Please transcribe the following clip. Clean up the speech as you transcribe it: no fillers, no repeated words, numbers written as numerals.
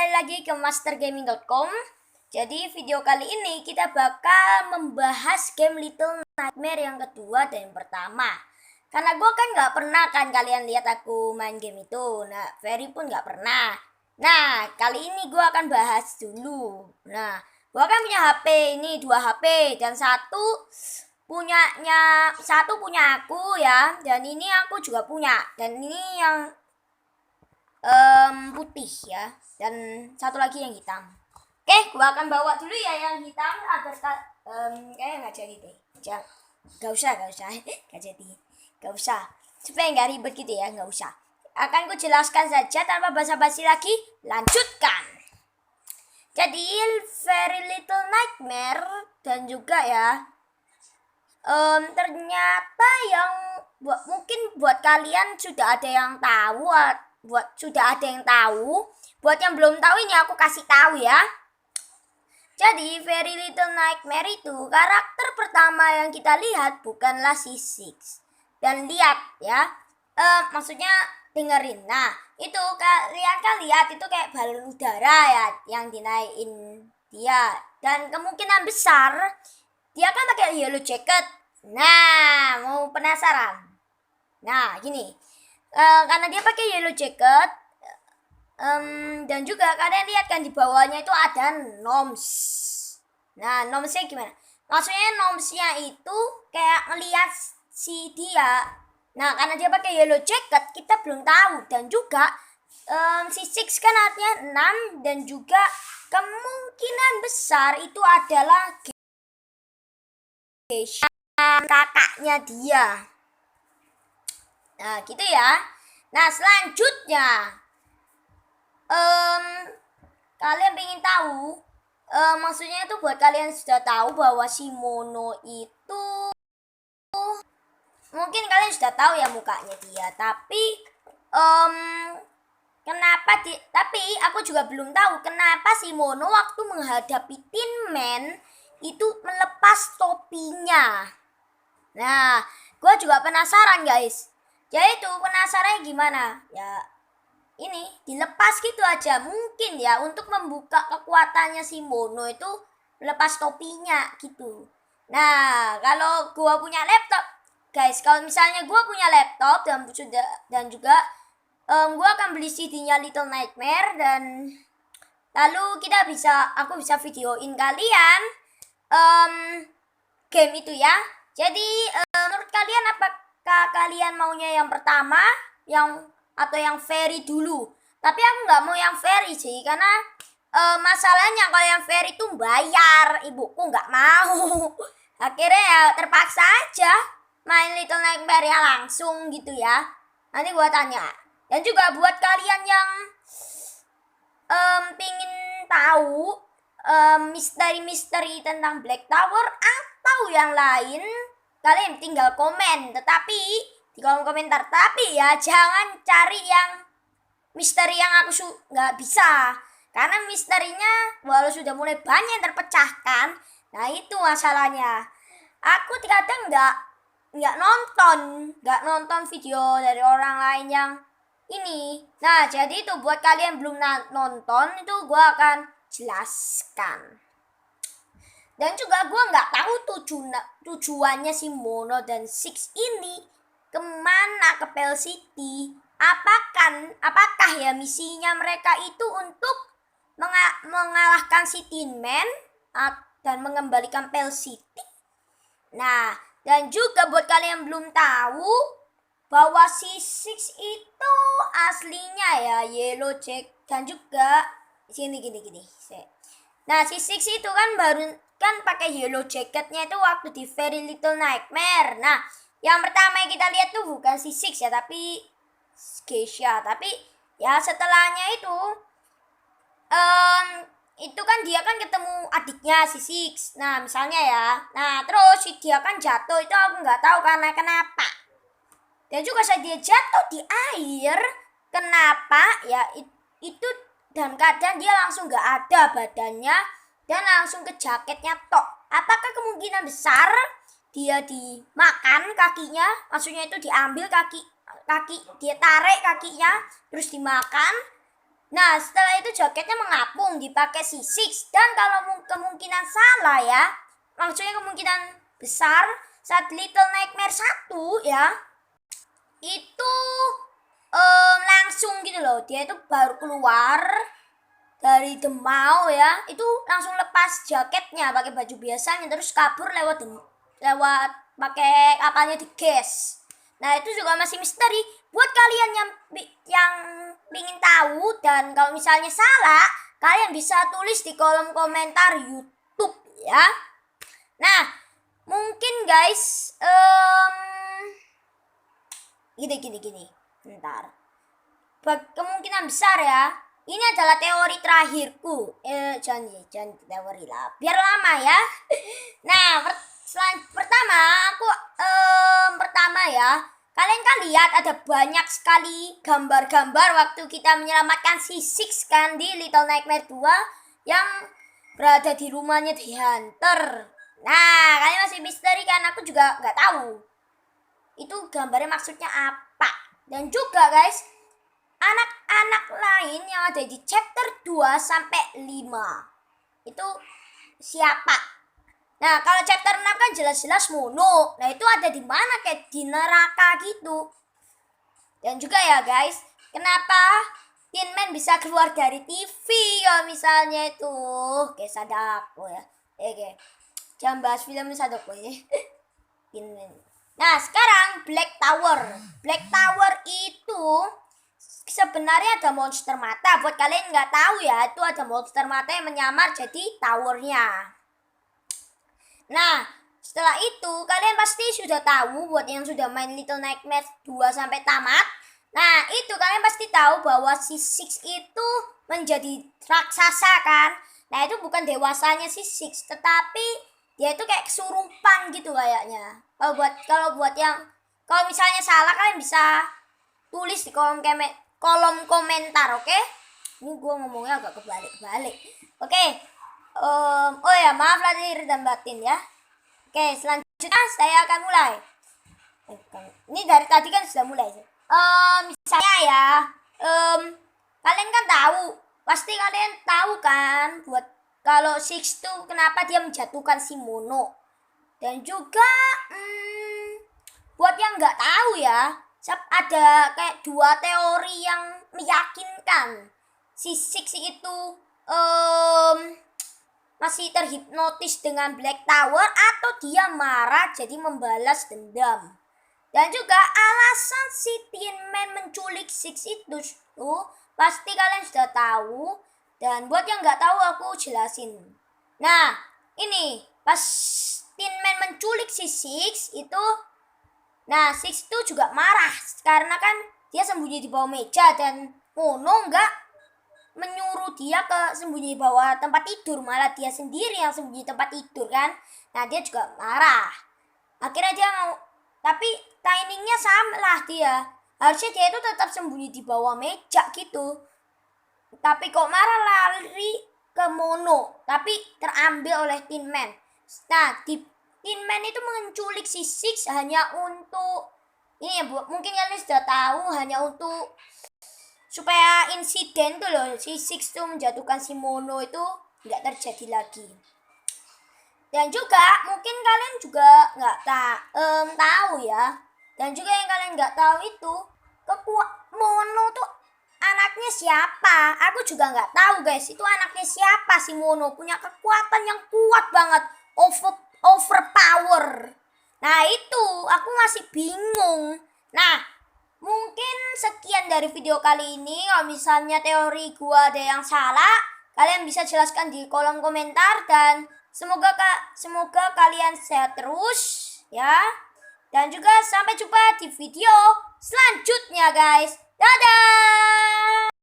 kembali lagi ke mastergaming.com. Jadi video kali ini kita bakal membahas game Little Nightmare yang kedua dan yang pertama. Karena gue kan gak pernah kan kalian lihat aku main game itu. Nah, Ferry pun gak pernah. Nah, kali ini gue akan bahas dulu. Nah, gue kan punya HP ini, 2 HP dan satu punya aku ya, dan ini aku juga punya, dan ini yang putih ya, dan satu lagi yang hitam. Oke, gua akan bawa dulu ya yang hitam agar kayak nggak jadi deh. Gak usah gak usah supaya nggak ribet gitu ya, nggak usah. Akan ku jelaskan saja tanpa basa-basi lagi. Lanjutkan. Jadi Very Little Nightmare dan juga ya ternyata yang mungkin buat kalian sudah ada yang tahu, buat yang belum tahu ini aku kasih tahu ya. Jadi Very Little Nightmare itu karakter pertama yang kita lihat bukanlah si Six. Dan lihat ya, maksudnya dengerin. Nah, itu kalian kan lihat itu kayak balon udara ya yang dinaikin dia, dan kemungkinan besar dia kan pakai yellow jacket. Nah, mau penasaran? Nah, gini. Karena dia pakai yellow jacket, dan juga kalian lihat kan di bawahnya itu ada noms. Nah, nomsnya gimana? Maksudnya nomsnya itu kayak ngelihat si dia. Nah, karena dia pakai yellow jacket, kita belum tahu. Dan juga si Six kan artinya 6, dan juga kemungkinan besar itu adalah Geisha, kakaknya dia. Nah, gitu ya. Nah, selanjutnya kalian pengen tahu, maksudnya itu buat kalian sudah tahu bahwa si Mono itu mungkin kalian sudah tahu ya mukanya dia, tapi tapi aku juga belum tahu kenapa si Mono waktu menghadapi Tin Man itu melepas topinya. Nah, gue juga penasaran guys. Jadi itu penasarannya gimana? Ya ini dilepas gitu aja mungkin ya, untuk membuka kekuatannya si Mono itu melepas topinya gitu. Nah, kalau gue punya laptop guys, kalau misalnya gue punya laptop dan juga gue akan beli CD-nya Little Nightmare, dan lalu aku bisa videoin kalian game itu ya. Jadi menurut kalian apakah kalian maunya yang pertama atau yang Very dulu? Tapi aku nggak mau yang Very sih, karena masalahnya kalau yang Very itu bayar, ibuku nggak mau. Akhirnya ya terpaksa aja main Little Nightmare ya langsung gitu ya. Nanti gua tanya. Dan juga buat kalian yang pingin tahu misteri tentang Black Tower atau yang lain, kalian tinggal komen, tetapi di kolom komentar. Tapi ya jangan cari yang misteri yang aku nggak bisa, karena misterinya walau sudah mulai banyak yang terpecahkan. Nah, itu masalahnya. Aku kadang nggak nonton video dari orang lain yang ini. Nah, jadi itu buat kalian belum nonton itu gue akan jelaskan. Dan juga gue nggak tahu tujuannya si Mono dan Six ini kemana ke Pale City. Apakah ya misinya mereka itu untuk mengalahkan si Tin Man dan mengembalikan Pale City? Nah, dan juga buat kalian yang belum tahu bahwa si Six itu aslinya ya yellow jack, dan juga gini. Nah, si Six itu kan pakai yellow jacketnya itu waktu di Very Little Nightmare. Nah, yang pertama yang kita lihat tuh bukan si Six ya, tapi Geisha. Tapi ya setelahnya itu kan dia kan ketemu adiknya si Six. Nah, misalnya ya. Nah, terus dia kan jatuh, itu aku nggak tahu karena kenapa. Dan juga saat dia jatuh di air, kenapa ya itu, dan kadang dia langsung gak ada badannya dan langsung ke jaketnya tok. Apakah kemungkinan besar dia dimakan kakinya, maksudnya itu diambil kaki dia tarik kakinya terus dimakan? Nah, setelah itu jaketnya mengapung dipakai C6 dan kalau kemungkinan salah ya, maksudnya kemungkinan besar saat Little Nightmare 1 ya, itu langsung gitu loh, dia itu baru keluar dari Demau ya, itu langsung lepas jaketnya pakai baju biasanya terus kabur lewat pakai kapalnya di gas. Nah itu juga masih misteri buat kalian yang ingin tahu, dan kalau misalnya salah kalian bisa tulis di kolom komentar YouTube ya. Nah mungkin guys gini bentar, kemungkinan besar ya ini adalah teori terakhirku. Jangan teori lah, biar lama ya. Nah, pertama ya, kalian kan lihat ada banyak sekali gambar-gambar waktu kita menyelamatkan si Six kan di Little Nightmare 2 yang berada di rumahnya The Hunter. Nah, kalian masih misteri kan? Aku juga nggak tahu itu gambarnya maksudnya apa. Dan juga guys, anak-anak lain yang ada di chapter 2 sampai 5 itu siapa? Nah, kalau chapter 6 kan jelas-jelas Mono. Nah, itu ada di mana, kayak di neraka gitu. Dan juga ya guys, kenapa Tin Man bisa keluar dari TV ya misalnya itu. Oke, Sadako ya. Oke. Jangan bahas film Sadako ya. Tin Man. Nah, sekarang Black Tower. Black Tower itu sebenarnya ada monster mata. Buat kalian nggak tahu ya, itu ada monster mata yang menyamar jadi towernya. Nah, setelah itu kalian pasti sudah tahu, buat yang sudah main Little Nightmares 2 sampai tamat. Nah, itu kalian pasti tahu bahwa si Six itu menjadi raksasa kan. Nah, itu bukan dewasanya si Six, tetapi dia itu kayak kesurupan gitu kayaknya. Kalau misalnya salah kalian bisa tulis di kolom komentar, oke? Ini gue ngomongnya agak kebalik-balik. Oke. Oh ya, maaf lahir dan batin ya. Oke, selanjutnya saya akan mulai. Ini dari tadi kan sudah mulai. Misalnya ya, kalian kan tahu, pasti kalian tahu kan, buat kalau Six tuh kenapa dia menjatuhkan si Mono. Dan juga buat yang nggak tahu ya, ada kayak dua teori yang meyakinkan si Six itu masih terhipnotis dengan Black Tower atau dia marah jadi membalas dendam. Dan juga alasan si Tin Man menculik Six itu pasti kalian sudah tahu. Dan buat yang nggak tahu aku jelasin. Nah, ini pas Tin Man menculik si Six itu, nah Six itu juga marah karena kan dia sembunyi di bawah meja dan Mono nggak menyuruh dia ke sembunyi bawah tempat tidur, malah dia sendiri yang sembunyi tempat tidur kan. Nah dia juga marah, akhirnya dia mau, tapi timingnya sama lah, dia harusnya dia itu tetap sembunyi di bawah meja gitu, tapi kok marah lari ke Mono, tapi terambil oleh Tin Man. Nah Tin Man itu menculik si Six hanya untuk ini ya, mungkin kalian sudah tahu, hanya untuk supaya insiden tuh loh si Six tuh menjatuhkan si Mono itu nggak terjadi lagi. Dan juga mungkin kalian juga nggak tahu ya, dan juga yang kalian nggak tahu itu Mono tuh anaknya siapa. Aku juga nggak tahu guys, itu anaknya siapa. Si Mono punya kekuatan yang kuat banget, overpower. Nah itu aku masih bingung. Nah mungkin sekian dari video kali ini. Kalau misalnya teori gua ada yang salah, kalian bisa jelaskan di kolom komentar. Dan semoga kalian sehat terus ya. Dan juga sampai jumpa di video selanjutnya guys. Dadah.